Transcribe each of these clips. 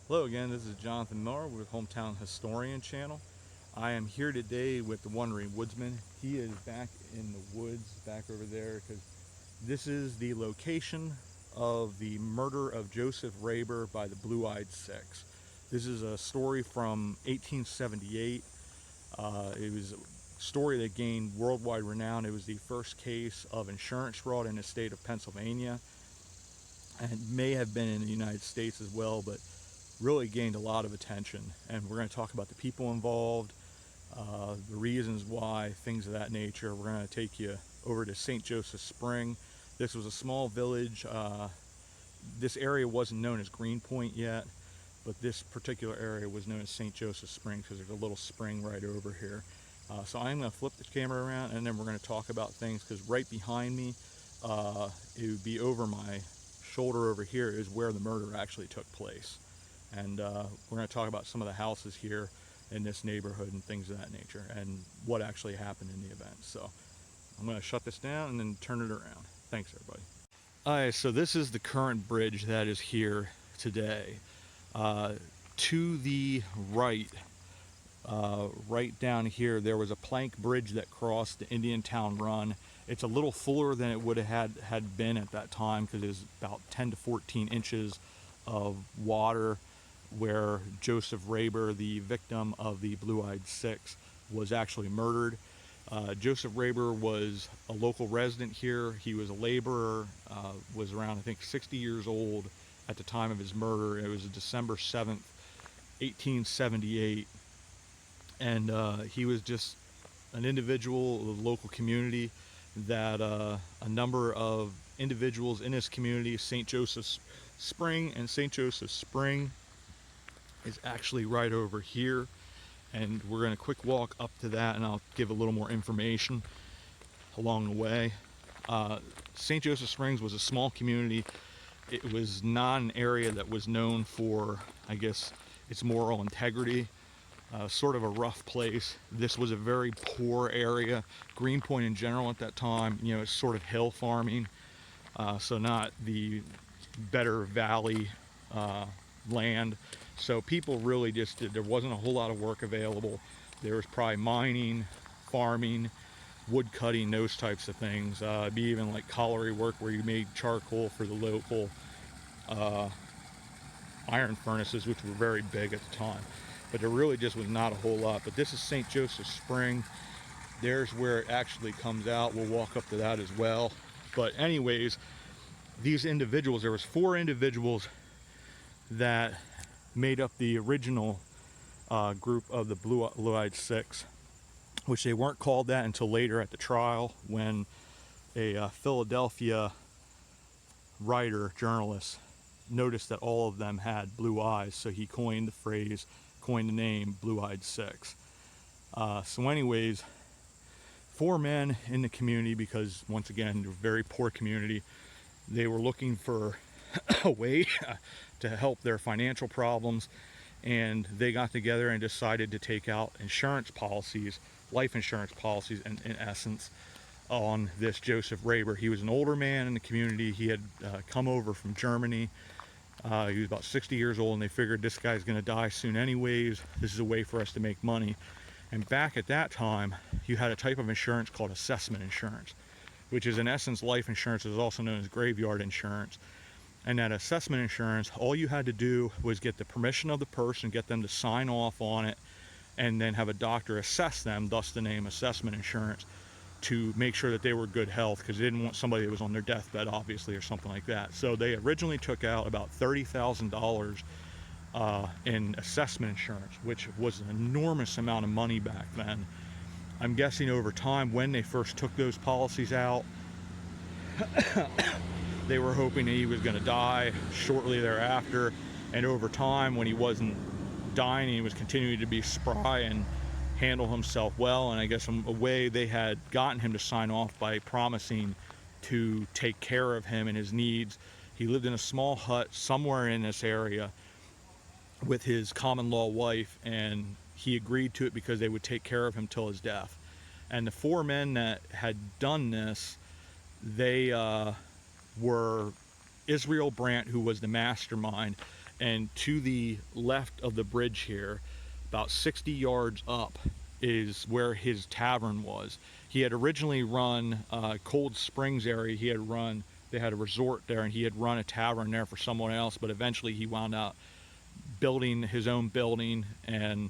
Hello again, this is Jonathan Miller with Hometown Historian Channel. I am here today with the Wandering Woodsman. He is back in the woods, back over there, because this is the location of the murder of Joseph Raber by the Blue-Eyed Six. This is a story from 1878. It was a story that gained worldwide renown. It was the first case of insurance fraud in the state of Pennsylvania, and may have been in the United States as well, but really gained a lot of attention. And we're going to talk about the people involved, the reasons why, things of that nature. We're going to take you over to St. Joseph Spring. This was a small village. This area wasn't known as Greenpoint yet, but this particular area was known as St. Joseph Spring because there's a little spring right over here. So I'm going to flip the camera around, and then we're going to talk about things, because right behind me, it would be over my shoulder over here, is where the murder actually took place. And we're going to talk about some of the houses here in this neighborhood and things of that nature, and what actually happened in the event. So I'm going to shut this down and then turn it around. Thanks, everybody. Alright, so this is the current bridge that is here today. To the right, right down here, there was a plank bridge that crossed the Indiantown Run. It's a little fuller than it would have had been at that time, because it was about 10 to 14 inches of water where Joseph Raber, the victim of the Blue-Eyed Six, was actually murdered. Joseph Raber was a local resident here. He was a laborer, was around, I think, 60 years old at the time of his murder. It was December 7th, 1878. And he was just an individual of the local community that a number of individuals in his community, St. Joseph's Spring, and St. Joseph's Spring is actually right over here, and we're going to quick walk up to that, and I'll give a little more information along the way. St. Joseph Springs was a small community. It was not an area that was known for, I guess, its moral integrity. Sort of a rough place. This was a very poor area. Greenpoint in general at that time, you know, it's sort of hill farming, so not the better valley land. So people really just did, there wasn't a whole lot of work available. There was probably mining, farming, wood cutting, those types of things. Be even like colliery work, where you made charcoal for the local iron furnaces, which were very big at the time. But there really just was not a whole lot. But this is St. Joseph Spring. There's where it actually comes out. We'll walk up to that as well. But anyways, these individuals, there was 4 individuals that made up the original group of the Blue-Eyed Six, which they weren't called that until later at the trial, when a Philadelphia writer, journalist, noticed that all of them had blue eyes, so he coined the name Blue-Eyed Six. So anyways, 4 men in the community, because once again, they're a very poor community. They were looking for a way to help their financial problems, and they got together and decided to take out insurance policies, life insurance policies in essence, on this Joseph Raber. He was an older man in the community. He had come over from Germany. He was about 60 years old, and they figured this guy's going to die soon anyways. This is a way for us to make money. And back at that time, you had a type of insurance called assessment insurance, which is in essence life insurance. Is also known as graveyard insurance. And that assessment insurance, all you had to do was get the permission of the person, get them to sign off on it, and then have a doctor assess them, thus the name assessment insurance, to make sure that they were good health, because they didn't want somebody that was on their deathbed, obviously, or something like that. So they originally took out about $30,000 in assessment insurance, which was an enormous amount of money back then. I'm guessing over time, when they first took those policies out, they were hoping that he was going to die shortly thereafter, and over time, when he wasn't dying, he was continuing to be spry and handle himself well. And I guess in a way, they had gotten him to sign off by promising to take care of him and his needs. He lived in a small hut somewhere in this area with his common law wife, and he agreed to it because they would take care of him till his death. And the 4 men that had done this, they were Israel Brandt, who was the mastermind, And to the left of the bridge here, about 60 yards up, is where his tavern was. He had originally run Cold Springs area. They had a resort there, and he had run a tavern there for someone else, but eventually he wound up building his own building and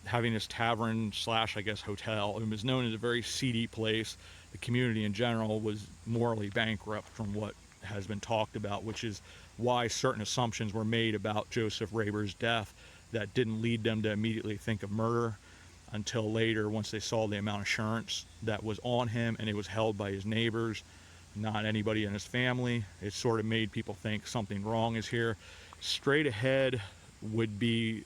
having his tavern slash, I guess, hotel. It was known as a very seedy place. The community in general was morally bankrupt from what has been talked about, which is why certain assumptions were made about Joseph Raber's death that didn't lead them to immediately think of murder until later, once they saw the amount of insurance that was on him and it was held by his neighbors, not anybody in his family. It sort of made people think something wrong is here. Straight ahead would be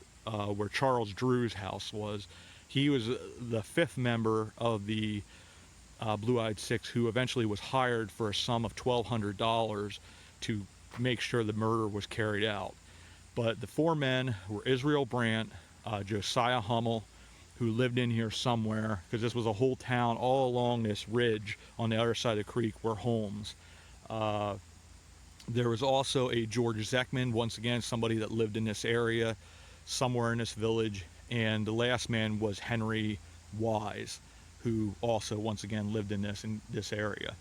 where Charles Drew's house was. He was the fifth member of the Blue-Eyed Six, who eventually was hired for a sum of $1,200 to make sure the murder was carried out. But the four men were Israel Brandt, Josiah Hummel, who lived in here somewhere, because this was a whole town all along this ridge on the other side of the creek were homes. There was also a George Zechman, once again somebody that lived in this area somewhere in this village, and the last man was Henry Wise, who also once again lived in this area.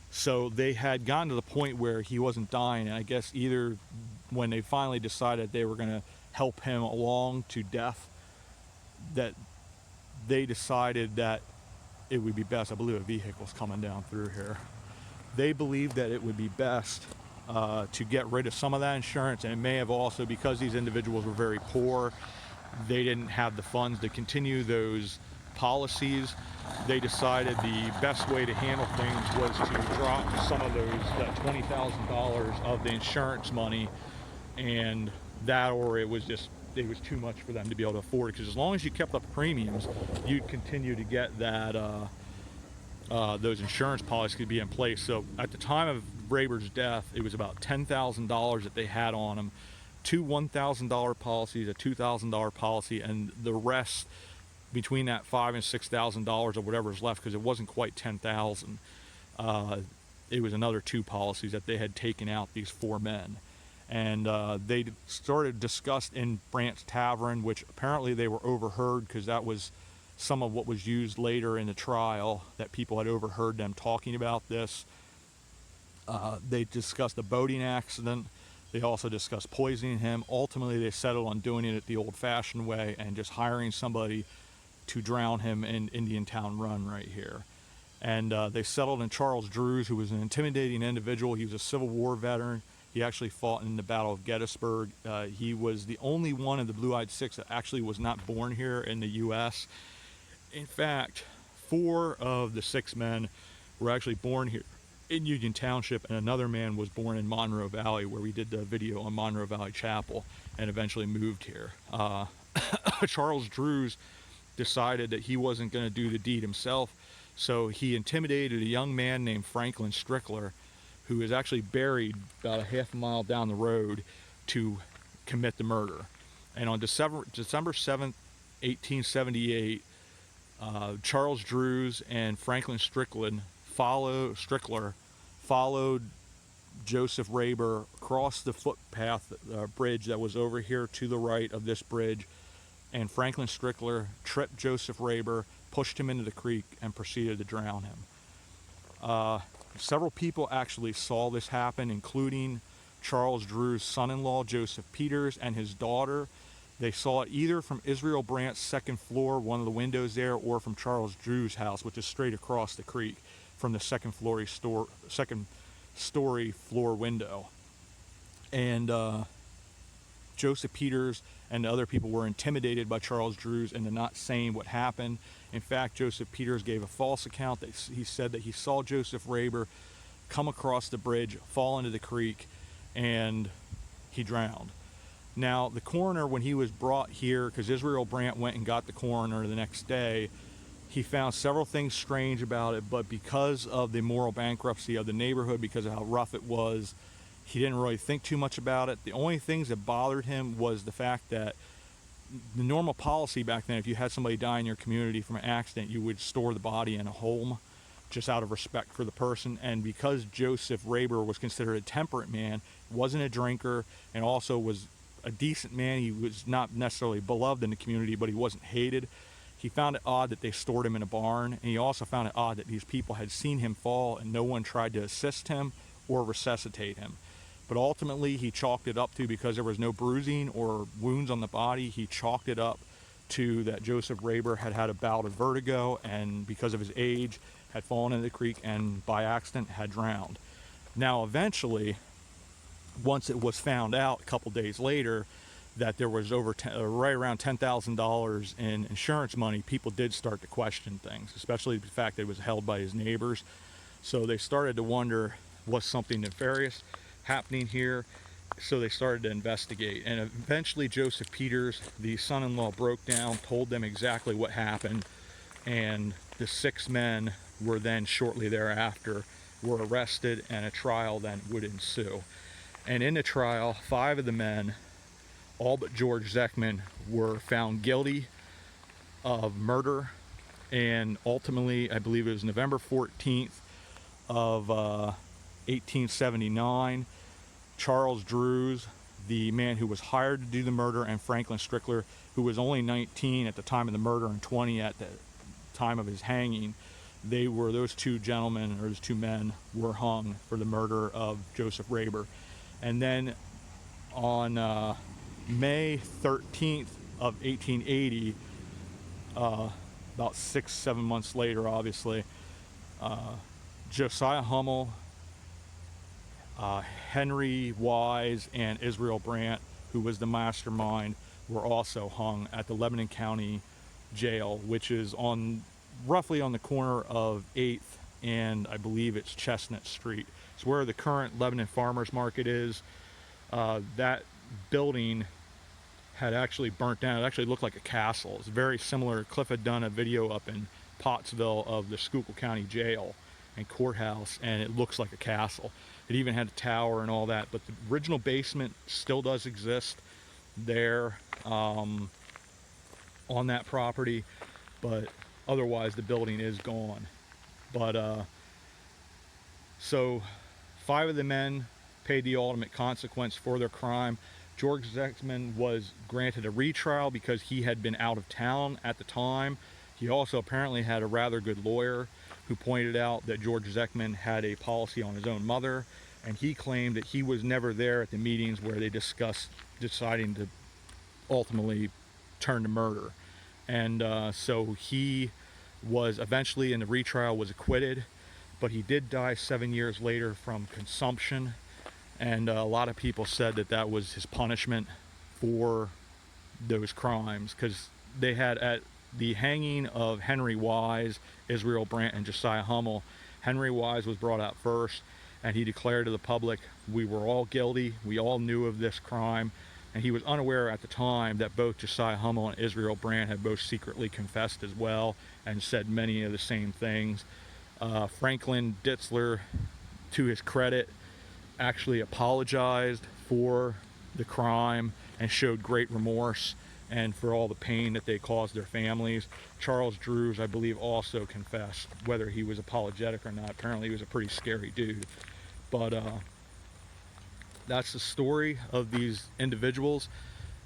So they had gotten to the point where he wasn't dying, and I guess either when they finally decided they were going to help him along to death, that they decided that it would be best. I believe a vehicle's coming down through here. They believed that it would be best to get rid of some of that insurance, and it may have also, because these individuals were very poor, they didn't have the funds to continue those policies. They decided the best way to handle things was to drop some of that $20,000 of the insurance money, and that, or it was too much for them to be able to afford it, because as long as you kept up premiums, you'd continue to get that those insurance policies could be in place. So at the time of Raber's death, it was about $10,000 that they had on him, two $1,000 policies, a $2,000 policy, and the rest between that $5,000 and $6,000 or whatever's left, because it wasn't quite $10,000. It was another two policies that they had taken out, these four men. And they started discussed in Brandt's Tavern, which apparently they were overheard, because that was some of what was used later in the trial, that people had overheard them talking about this. They discussed a boating accident. They also discussed poisoning him. Ultimately, they settled on doing it the old-fashioned way and just hiring somebody to drown him in Indian Town Run right here. And they settled in Charles Drew's, who was an intimidating individual. He was a Civil War veteran. He actually fought in the Battle of Gettysburg. He was the only one of the Blue-Eyed Six that actually was not born here in the U.S. In fact, 4 of the 6 men were actually born here in Union Township, and another man was born in Monroe Valley, where we did the video on Monroe Valley Chapel, and eventually moved here. Charles Drew's decided that he wasn't going to do the deed himself, so he intimidated a young man named Franklin Strickler, who is actually buried about a half a mile down the road, to commit the murder. And on December 7th, 1878, Charles Drew's and Franklin Strickler followed Joseph Raber across the footpath bridge that was over here to the right of this bridge, and Franklin Strickler tripped Joseph Raber, pushed him into the creek, and proceeded to drown him. Several people actually saw this happen, including Charles Drew's son-in-law, Joseph Peters, and his daughter. They saw it either from Israel Brandt's second floor, one of the windows there, or from Charles Drew's house, which is straight across the creek from the second story floor window. And Joseph Peters and the other people were intimidated by Charles Drew's into not saying what happened. In fact, Joseph Peters gave a false account. That he said that he saw Joseph Raber come across the bridge, fall into the creek, and he drowned. Now, the coroner, when he was brought here, because Israel Brandt went and got the coroner the next day, he found several things strange about it, but because of the moral bankruptcy of the neighborhood, because of how rough it was, he didn't really think too much about it. The only things that bothered him was the fact that the normal policy back then, if you had somebody die in your community from an accident, you would store the body in a home. just out of respect for the person. And because Joseph Raber was considered a temperate man, wasn't a drinker, and also was a decent man, he was not necessarily beloved in the community, but he wasn't hated. He found it odd that they stored him in a barn, and he also found it odd that these people had seen him fall and no one tried to assist him or resuscitate him. But ultimately, he chalked it up to, because there was no bruising or wounds on the body, he chalked it up to that Joseph Raber had had a bout of vertigo, and because of his age, had fallen into the creek and by accident had drowned. Now, eventually, once it was found out a couple days later that there was right around $10,000 in insurance money, people did start to question things, especially the fact that it was held by his neighbors. So they started to wonder, was something nefarious happening here? So they started to investigate, and eventually Joseph Peters, the son-in-law, broke down, told them exactly what happened, and the 6 men were then shortly thereafter were arrested, and a trial then would ensue. And in the trial, 5 of the men, all but George Zechman, were found guilty of murder, and ultimately, I believe it was November 14th of 1879, Charles Drews, the man who was hired to do the murder, and Franklin Strickler, who was only 19 at the time of the murder and 20 at the time of his hanging, those 2 gentlemen, or those 2 men, were hung for the murder of Joseph Raber. And then on May 13th of 1880, about 6-7 months later, obviously, Josiah Hummel, Henry Wise, and Israel Brandt, who was the mastermind, were also hung at the Lebanon County Jail, which is roughly on the corner of 8th and I believe it's Chestnut Street. It's where the current Lebanon Farmers Market is. That building had actually burnt down. It actually looked like a castle. It's very similar. Cliff had done a video up in Pottsville of the Schuylkill County Jail and courthouse, and it looks like a castle. It even had a tower and all that, but the original basement still does exist there on that property, but otherwise the building is gone. But so 5 of the men paid the ultimate consequence for their crime. George Zechman was granted a retrial because he had been out of town at the time. He also apparently had a rather good lawyer who pointed out that George Zechman had a policy on his own mother, and he claimed that he was never there at the meetings where they discussed deciding to ultimately turn to murder. And so he was eventually, in the retrial, was acquitted, but he did die 7 years later from consumption. And a lot of people said that that was his punishment for those crimes, because they had, at the hanging of Henry Wise, Israel Brandt, and Josiah Hummel, Henry Wise was brought out first, and he declared to the public, we were all guilty, we all knew of this crime, and he was unaware at the time that both Josiah Hummel and Israel Brandt had both secretly confessed as well and said many of the same things. Franklin Ditzler, to his credit, actually apologized for the crime and showed great remorse and for all the pain that they caused their families. Charles Drews, I believe, also confessed, whether he was apologetic or not. Apparently he was a pretty scary dude. But that's the story of these individuals.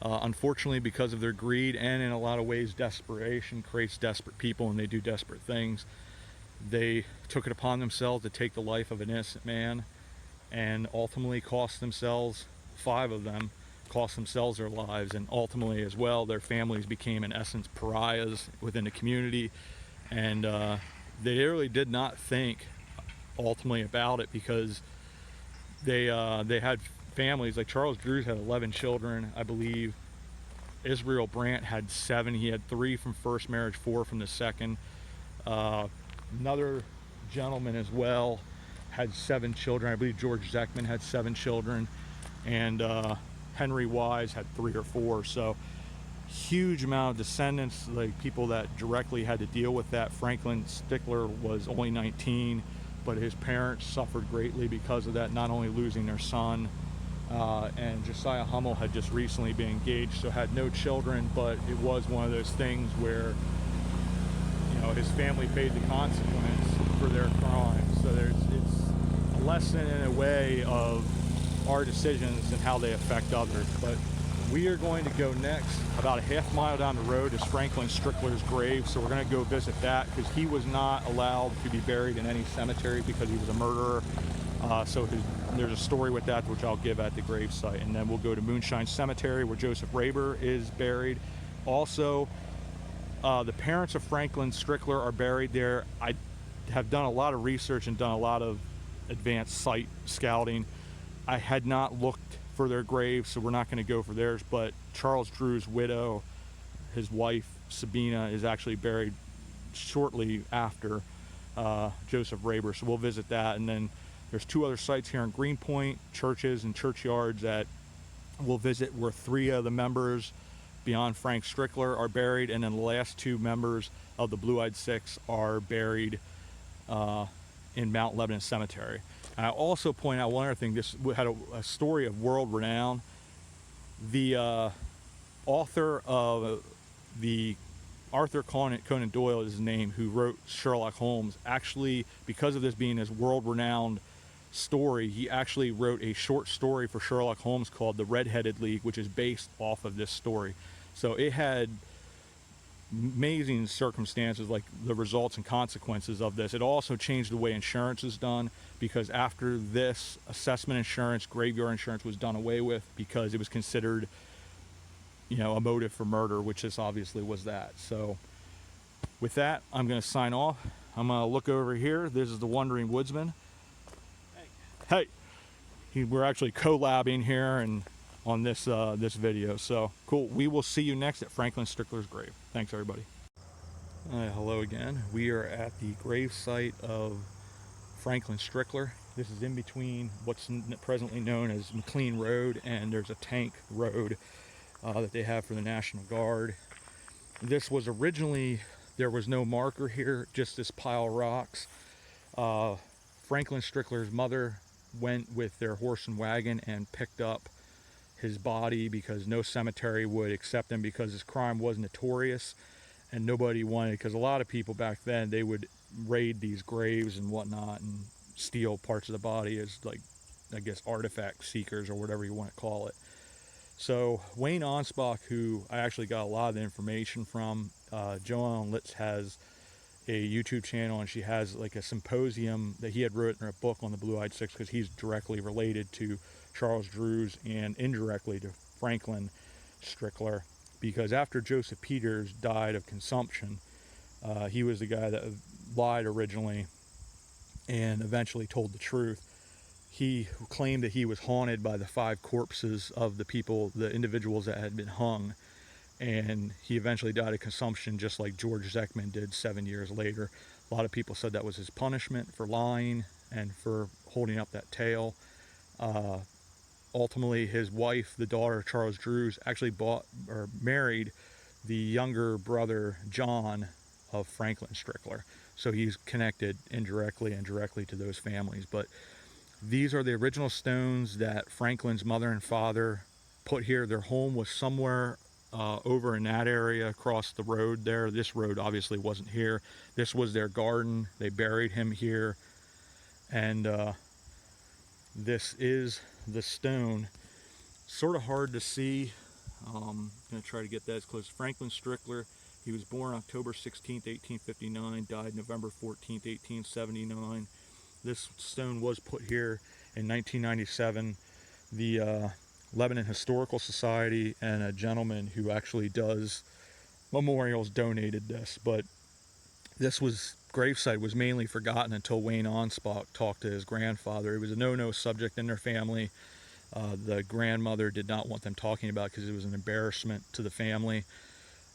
Unfortunately, because of their greed and in a lot of ways desperation creates desperate people, and they do desperate things, they took it upon themselves to take the life of an innocent man and ultimately cost themselves, 5 of them, cost themselves their lives, and ultimately as well their families became in essence pariahs within the community. And they really did not think ultimately about it, because they had families. Like Charles Drews had 11 children, I believe. Israel Brandt had 7. He had 3 from first marriage, 4 from the second. Another gentleman as well had 7 children. I believe George Zechman had 7 children, and Henry Wise had 3 or 4. So huge amount of descendants, like people that directly had to deal with that. Franklin Strickler was only 19, but his parents suffered greatly because of that, not only losing their son, and Josiah Hummel had just recently been engaged, so had no children, but it was one of those things where, you know, his family paid the consequence. for their crimes. So it's a lesson in a way of our decisions and how they affect others. But we are going to go next. About a half mile down the road is Franklin Strickler's grave, so we're going to go visit that because he was not allowed to be buried in any cemetery because he was a murderer. There's a story with that, which I'll give at the gravesite. And then we'll go to Moonshine Cemetery, where Joseph Raber is buried. Also, the parents of Franklin Strickler are buried there. I have done a lot of research and done a lot of advanced site scouting. I had not looked for their graves, so we're not going to go for theirs, but Charles Drew's widow, his wife Sabina, is actually buried shortly after Joseph Raber, so we'll visit that. And then there's two other sites here in Greenpoint, churches and churchyards that we'll visit, where 3 of the members beyond Frank Strickler are buried, and then the last 2 members of the Blue-Eyed Six are buried in Mount Lebanon Cemetery. And I also point out one other thing. This had a story of world renown. The author of the Arthur Conan Doyle is his name, who wrote Sherlock Holmes. Actually, because of this being his world-renowned story, he actually wrote a short story for Sherlock Holmes called The Red-Headed League, which is based off of this story. So it had amazing circumstances, like the results and consequences of this. It also changed the way insurance is done, because after this, assessment insurance, graveyard insurance was done away with because it was considered, a motive for murder, which this obviously was that. So with that, I'm going to sign off. I'm going to look over here. This is the Wandering Woodsman. Hey, we're actually collabing here and on this this video. So cool. We will see you next at Franklin Strickler's grave. Thanks, everybody. Hello again. We are at the grave site of Franklin Strickler. This is in between what's presently known as McLean Road, and there's a tank road that they have for the National Guard. This was originally, there was no marker here, just this pile of rocks. Franklin Strickler's mother went with their horse and wagon and picked up his body because no cemetery would accept him, because his crime was notorious and nobody wanted, because a lot of people back then, they would raid these graves and whatnot and steal parts of the body as, like, I guess, artifact seekers or whatever you want to call it. So Wayne Onspach, who I actually got a lot of the information from, Joanne Litz has a YouTube channel, and she has like a symposium that he had written, or a book on the Blue-Eyed Six, because he's directly related to Charles Drews and indirectly to Franklin Strickler, because after Joseph Peters died of consumption, he was the guy that lied originally and eventually told the truth. He claimed that he was haunted by the 5 corpses of the people, the individuals that had been hung, and he eventually died of consumption, just like George Zechman did 7 years later. A lot of people said that was his punishment for lying and for holding up that tale. Ultimately, his wife, the daughter of Charles Drews, actually married the younger brother, John, of Franklin Strickler. So he's connected indirectly and directly to those families. But these are the original stones that Franklin's mother and father put here. Their home was somewhere over in that area across the road there. This road obviously wasn't here. This was their garden. They buried him here. And this is the stone. Sort of hard to see. I'm going to try to get that as close. Franklin Strickler, he was born October 16th, 1859, died November 14th, 1879. This stone was put here in 1997. The Lebanon Historical Society and a gentleman who actually does memorials donated this, but this gravesite was mainly forgotten until Wayne Onspach talked to his grandfather. It was a no-no subject in their family. The grandmother did not want them talking about it because it was an embarrassment to the family.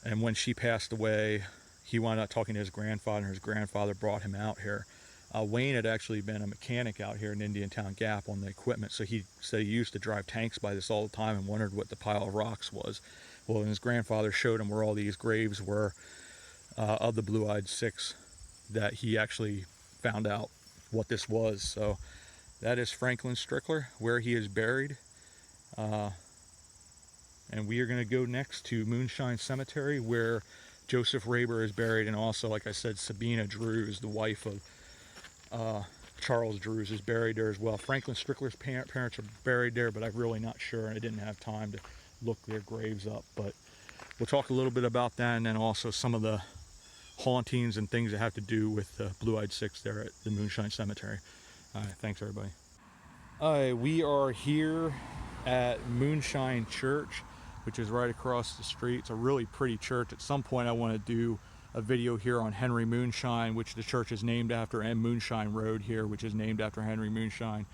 And when she passed away, he wound up talking to his grandfather, and his grandfather brought him out here. Wayne had actually been a mechanic out here in Indiantown Gap on the equipment, so he said he used to drive tanks by this all the time and wondered what the pile of rocks was. Well, and his grandfather showed him where all these graves were of the Blue-Eyed Six, that he actually found out what this was. So that is Franklin Strickler, where he is buried. And we are going to go next to Moonshine Cemetery, where Joseph Raber is buried, and also, like I said, Sabina Drews, the wife of Charles Drews is buried there as well. Franklin Strickler's parents are buried there, but I'm really not sure, and I didn't have time to look their graves up. But we'll talk a little bit about that, and then also some of the hauntings and things that have to do with the Blue-Eyed Six there at the Moonshine Cemetery. All right, thanks everybody. All right, we are here at Moonshine Church, which is right across the street. It's a really pretty church. At some point I want to do a video here on Henry Moonshine, which the church is named after, and Moonshine Road here, which is named after Henry Moonshine.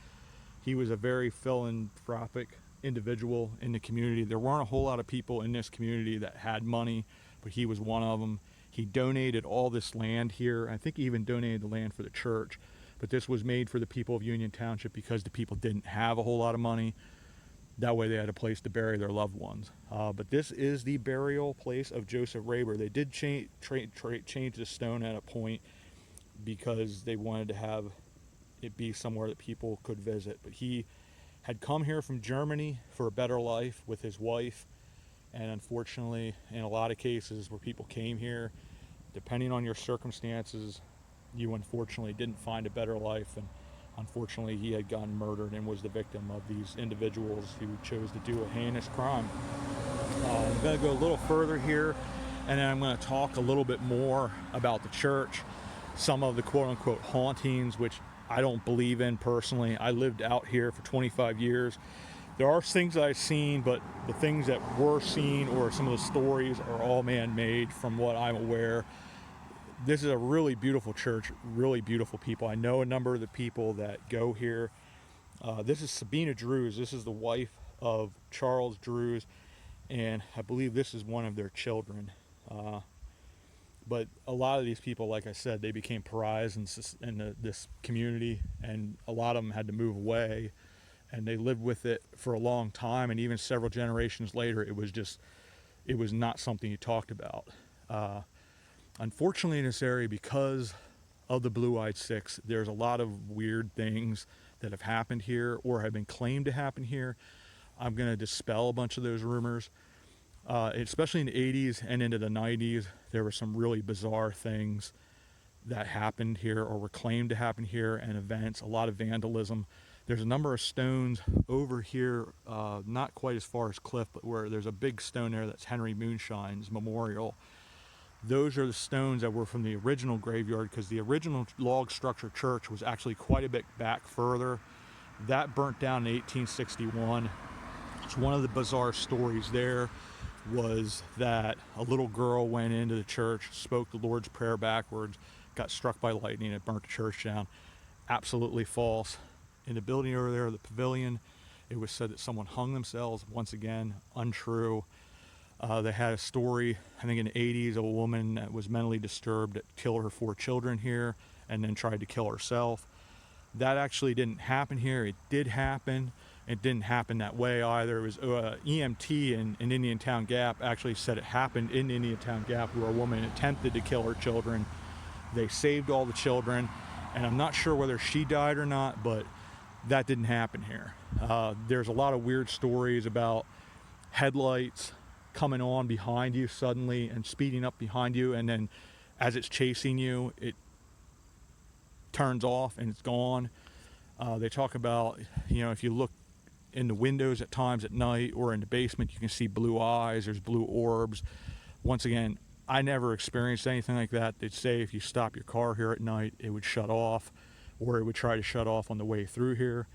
He was a very philanthropic individual in the community. There weren't a whole lot of people in this community that had money, but he was one of them. He donated all this land here. I think he even donated the land for the church, but this was made for the people of Union Township because the people didn't have a whole lot of money. That way they had a place to bury their loved ones. But this is the burial place of Joseph Raber. They did change the stone at a point because they wanted to have it be somewhere that people could visit. But he had come here from Germany for a better life with his wife. And unfortunately, in a lot of cases where people came here, depending on your circumstances, you unfortunately didn't find a better life. And unfortunately, he had gotten murdered and was the victim of these individuals who chose to do a heinous crime. I'm going to go a little further here, and then I'm going to talk a little bit more about the church, some of the quote-unquote hauntings, which I don't believe in personally. I lived out here for 25 years. There are things that I've seen, but the things that were seen or some of the stories are all man-made from what I'm aware. This is a really beautiful church, really beautiful people. I know a number of the people that go here. This is Sabina Drews. This is the wife of Charles Drews, and I believe this is one of their children. But a lot of these people, like I said, they became pariahs in this community, and a lot of them had to move away, and they lived with it for a long time, and even several generations later, it was not something you talked about. Unfortunately, in this area, because of the Blue-Eyed Six, there's a lot of weird things that have happened here or have been claimed to happen here. I'm going to dispel a bunch of those rumors. Especially in the 80s and into the 90s, there were some really bizarre things that happened here or were claimed to happen here, and events, a lot of vandalism. There's a number of stones over here, not quite as far as Cliff, but where there's a big stone there that's Henry Moonshine's memorial. Those are the stones that were from the original graveyard, because the original log structure church was actually quite a bit back further. That burnt down in 1861. It's one of the bizarre stories there was that a little girl went into the church, spoke the Lord's Prayer backwards, got struck by lightning, and burnt the church down. Absolutely false. In the building over there, the pavilion, it was said that someone hung themselves. Once again, untrue. They had a story, I think in the 80s, a woman that was mentally disturbed that killed her 4 children here and then tried to kill herself. That actually didn't happen here. It did happen. It didn't happen that way either. It was EMT in Indiantown Gap actually said it happened in Indiantown Gap, where a woman attempted to kill her children. They saved all the children, and I'm not sure whether she died or not, but that didn't happen here. There's a lot of weird stories about headlights coming on behind you suddenly and speeding up behind you, and then as it's chasing you, it turns off and it's gone. They talk about, if you look in the windows at times at night or in the basement, you can see blue eyes, there's blue orbs. Once again, I never experienced anything like that. They'd say if you stop your car here at night, it would shut off, or it would try to shut off on the way through here.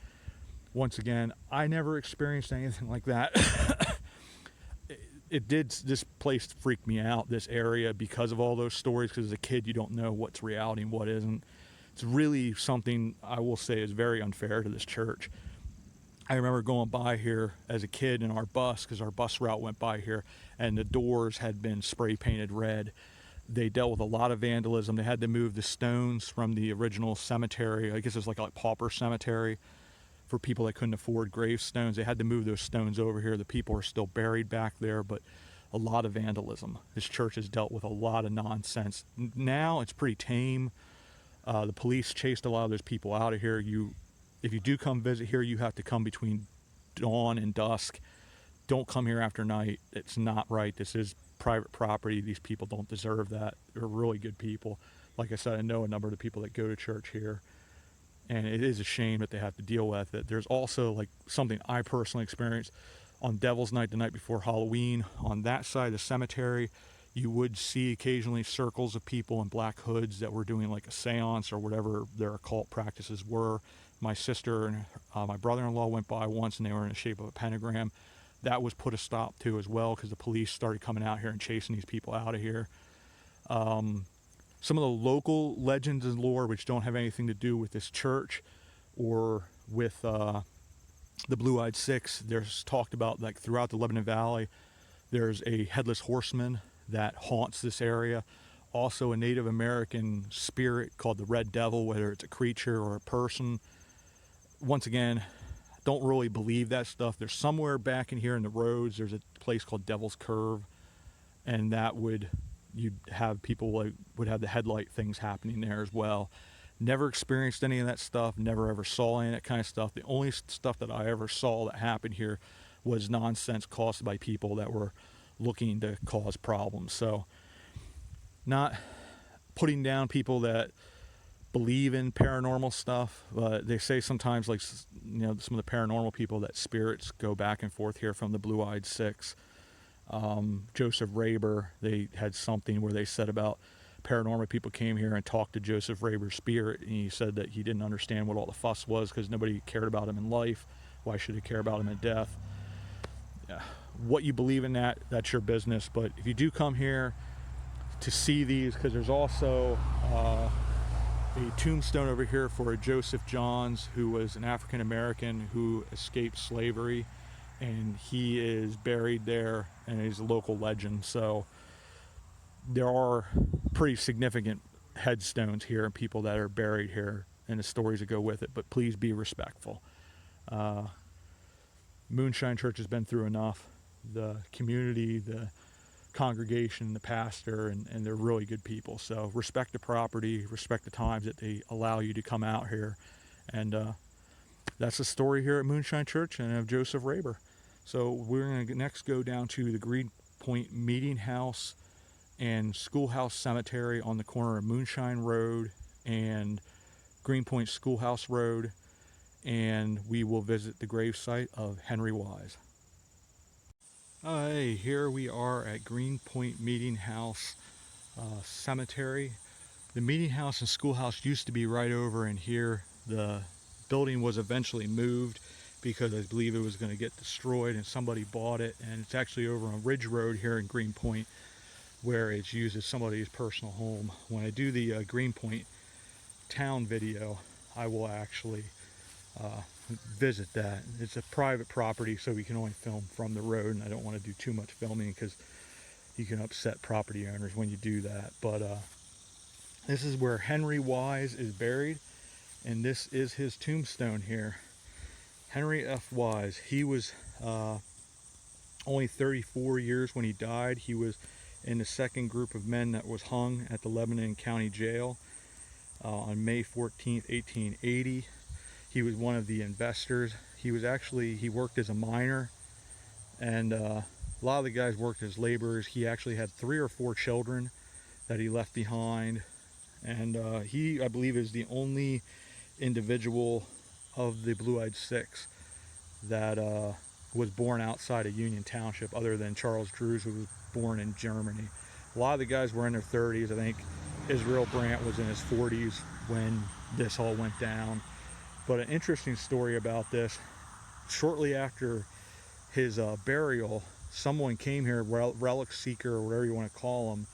Once again, I never experienced anything like that. This place freaked me out, this area, because of all those stories, because as a kid, you don't know what's reality and what isn't. It's really something I will say is very unfair to this church. I remember going by here as a kid in our bus, because our bus route went by here, and the doors had been spray painted red. They dealt with a lot of vandalism. They had to move the stones from the original cemetery. I guess it was like a pauper cemetery for people that couldn't afford gravestones. They had to move those stones over here. The people are still buried back there, but a lot of vandalism. This church has dealt with a lot of nonsense. Now it's pretty tame. The police chased a lot of those people out of here. If you do come visit here, you have to come between dawn and dusk. Don't come here after night. It's not right. This is private property. These people don't deserve that. They're really good people. Like I said, I know a number of the people that go to church here. and it is a shame that they have to deal with it. There's also like something I personally experienced on Devil's Night, the night before Halloween. On that side of the cemetery, you would see occasionally circles of people in black hoods that were doing like a seance or whatever their occult practices were. My sister and my brother-in-law went by once, and they were in the shape of a pentagram. That was put a stop to as well, because the police started coming out here and chasing these people out of here. Some of the local legends and lore, which don't have anything to do with this church or with the Blue-Eyed Six, there's talked about, like, throughout the Lebanon Valley, there's a headless horseman that haunts this area. Also a Native American spirit called the Red Devil, whether it's a creature or a person. Once again, don't really believe that stuff. There's somewhere back in here in the roads, there's a place called Devil's Curve, and that you'd have people like would have the headlight things happening there as well. Never experienced any of that stuff, never ever saw any of that kind of stuff. The only stuff that I ever saw that happened here was nonsense caused by people that were looking to cause problems. So, not putting down people that believe in paranormal stuff, but they say sometimes, like, you know, some of the paranormal people, that spirits go back and forth here from the Blue-Eyed Six. Joseph Raber, they had something where they said about paranormal people came here and talked to Joseph Raber's spirit, and he said that he didn't understand what all the fuss was because nobody cared about him in life. Why should they care about him in death? What you believe in, that's your business. But if you do come here to see these, because there's also a tombstone over here for a Joseph Johns, who was an African American who escaped slavery, and he is buried there, and he's a local legend. So there are pretty significant headstones here and people that are buried here and the stories that go with it, but please be respectful. Moonshine Church has been through enough. The community, the congregation, the pastor, and they're really good people. So respect the property, respect the times that they allow you to come out here. And that's the story here at Moonshine Church and of Joseph Raber. So we're going to next go down to the Greenpoint Meeting House and Schoolhouse Cemetery on the corner of Moonshine Road and Greenpoint Schoolhouse Road, and we will visit the gravesite of Henry Wise. Hey, here we are at Greenpoint Meeting House Cemetery. The meeting house and schoolhouse used to be right over in here. The building was eventually moved because I believe it was going to get destroyed, and somebody bought it, and it's actually over on Ridge Road here in Greenpoint, where it's used as somebody's personal home. When I do the Greenpoint town video, I will actually visit that. It's a private property, so we can only film from the road, and I don't want to do too much filming because you can upset property owners when you do that. But this is where Henry Wise is buried, and this is his tombstone here. Henry F. Wise. He was only 34 years when he died. He was in the second group of men that was hung at the Lebanon County Jail on May 14th, 1880. He was one of the investors. He worked as a miner, and a lot of the guys worked as laborers. He actually had 3 or 4 children that he left behind, and he, I believe, is the only individual of the Blue-Eyed Six that was born outside of Union Township, other than Charles Drews, who was born in Germany. A lot of the guys were in their 30s. I think Israel Brandt was in his 40s when this all went down. But an interesting story about this, shortly after his burial, someone came here, relic seeker or whatever you want to call them,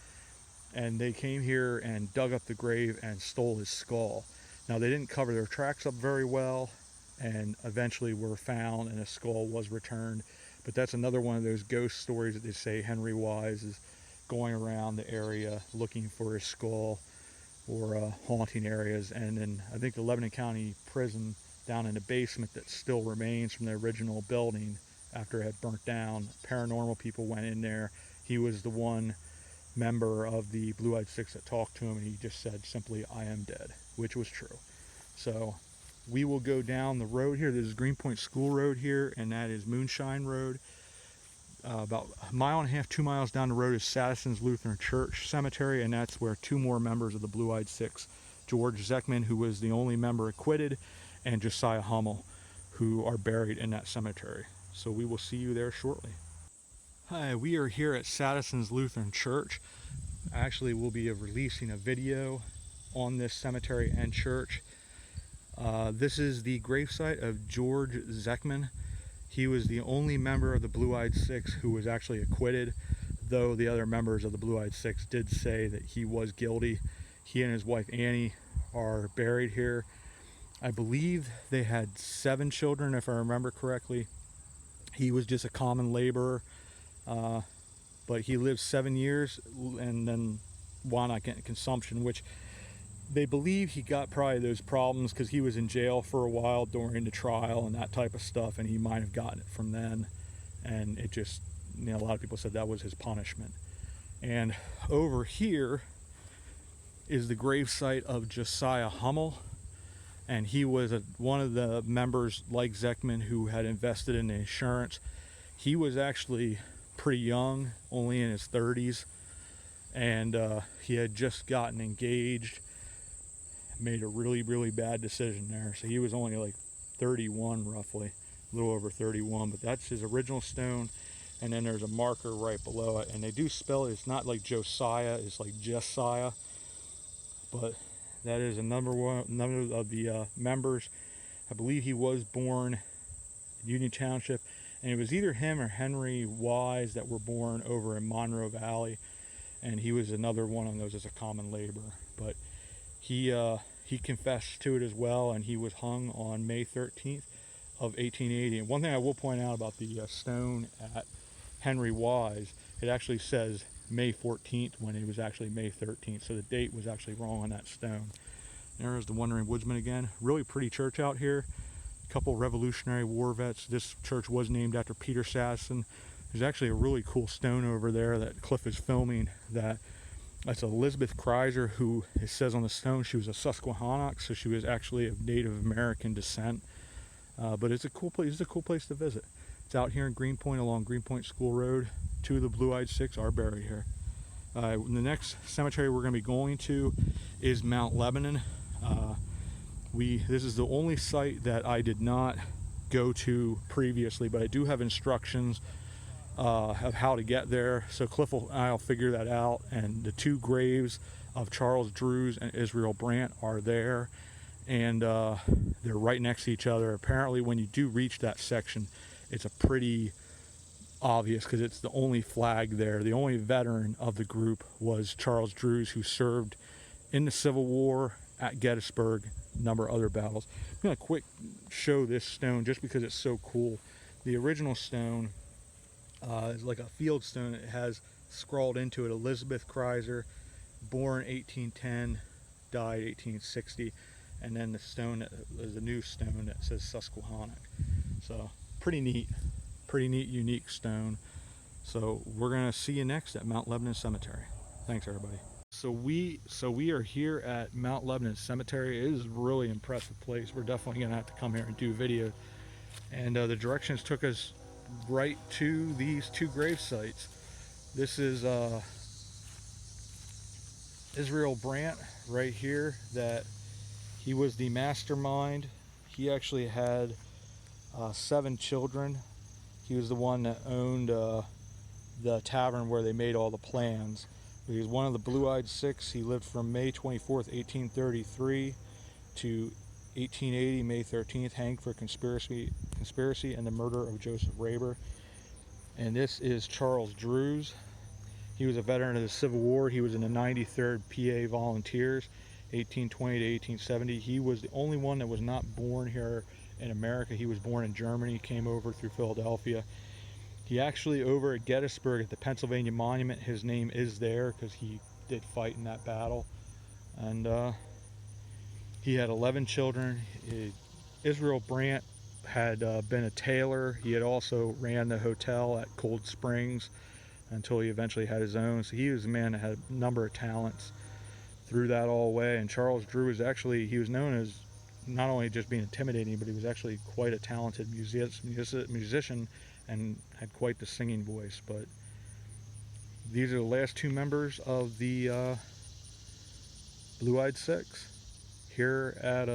and they came here and dug up the grave and stole his skull. Now, they didn't cover their tracks up very well, and eventually were found, and a skull was returned. But that's another one of those ghost stories that they say Henry Wise is going around the area looking for his skull, or haunting areas. And then I think the Lebanon County Prison down in the basement that still remains from the original building after it had burnt down, paranormal people went in there. He was the one member of the Blue-Eyed Six that talked to him, and he just said simply, "I am dead," which was true. So we will go down the road here. This is Greenpoint School Road here, and that is Moonshine Road. About a mile and a half, 2 miles down the road is Sadison's Lutheran Church Cemetery, and that's where 2 more members of the Blue-Eyed Six George Zechman, who was the only member acquitted, and Josiah Hummel, who are buried in that cemetery. So we will see you there shortly. Hi, we are here at Sadison's Lutheran Church. Actually, we'll be releasing a video on this cemetery and church. This is the gravesite of George Zechman. He was the only member of the Blue-Eyed Six who was actually acquitted, though the other members of the Blue-Eyed Six did say that he was guilty. He and his wife Annie are buried here. I believe they had 7 children, if I remember correctly. He was just a common laborer, but he lived 7 years and then wound up getting consumption, which they believe he got probably those problems because he was in jail for a while during the trial and that type of stuff, and he might have gotten it from then, and it just, you know, a lot of people said that was his punishment. And over here is the gravesite of Josiah Hummel, and he was one of the members like Zechman who had invested in the insurance. He was actually pretty young, only in his 30s, and he had just gotten engaged, made a really bad decision there. So he was only like 31 roughly, a little over 31, but that's his original stone. And then there's a marker right below it, and they do spell it. It's not like Josiah, it's like Jesiah, but that is a number of the members. I believe he was born in Union Township, and it was either him or Henry Wise that were born over in Monroe Valley, and he was another one of those as a common laborer. But he confessed to it as well, and he was hung on May 13th of 1880. And one thing I will point out about the stone at Henry Wise, it actually says May 14th when it was actually May 13th, so the date was actually wrong on that stone. There's the Wandering Woodsman again. Really pretty church out here. A couple Revolutionary War vets. This church was named after Peter Sadison. There's actually a really cool stone over there that Cliff is filming. That's Elizabeth Kreiser, who it says on the stone she was a Susquehannock, so she was actually of Native American descent. But it's a cool place. It's a cool place to visit. It's out here in Greenpoint along Greenpoint School Road. 2 of the Blue-Eyed Six are buried here. The next cemetery we're going to be going to is Mount Lebanon. This is the only site that I did not go to previously, but I do have instructions of how to get there. So Cliff and I'll figure that out. And the 2 graves of Charles Drews and Israel Brandt are there, and they're right next to each other. Apparently, when you do reach that section, it's a pretty obvious because it's the only flag there. The only veteran of the group was Charles Drews, who served in the Civil War at Gettysburg, a number of other battles. I'm going to quick show this stone just because it's so cool. The original stone is like a field stone. It has scrawled into it Elizabeth Kreiser, born 1810, died 1860, and then the stone is a new stone that says Susquehannock. So pretty neat, unique stone. So we're gonna see you next at Mount Lebanon Cemetery. Thanks, everybody. So we are here at Mount Lebanon Cemetery. It is a really impressive place. We're definitely gonna have to come here and do video. And the directions took us right to these 2 grave sites. This is Israel Brandt right here. That he was the mastermind. He actually had 7 children. He was the one that owned the tavern where they made all the plans. He was one of the Blue-Eyed Six. He lived from May 24th, 1833 to 1880, May 13th, hanged for conspiracy and the murder of Joseph Raber. And this is Charles Drews. He was a veteran of the Civil War. He was in the 93rd PA Volunteers, 1820 to 1870. He was the only one that was not born here in America. He was born in Germany, came over through Philadelphia. He actually, over at Gettysburg at the Pennsylvania Monument, his name is there because he did fight in that battle. And he had 11 children. Israel Brandt had been a tailor. He had also ran the hotel at Cold Springs until he eventually had his own. So he was a man that had a number of talents, threw that all away. And Charles Drew was actually, he was known as not only just being intimidating, but he was actually quite a talented musician and had quite the singing voice. But these are the last 2 members of the Blue-Eyed Six. here at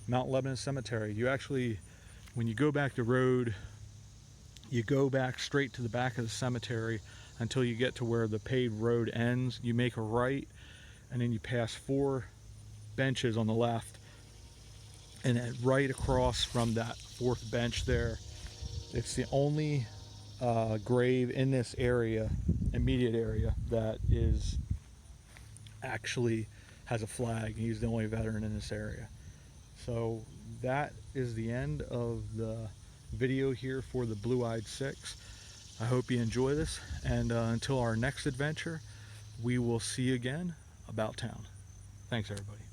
Mount Lebanon Cemetery. You actually, when you go back the road, you go back straight to the back of the cemetery until you get to where the paved road ends. You make a right, and then you pass 4 benches on the left, and then right across from that 4th bench there, it's the only grave in this area, immediate area, that is actually has a flag. He's the only veteran in this area. So that is the end of the video here for the Blue-Eyed Six. I hope you enjoy this, and until our next adventure, we will see you again about town. Thanks, everybody.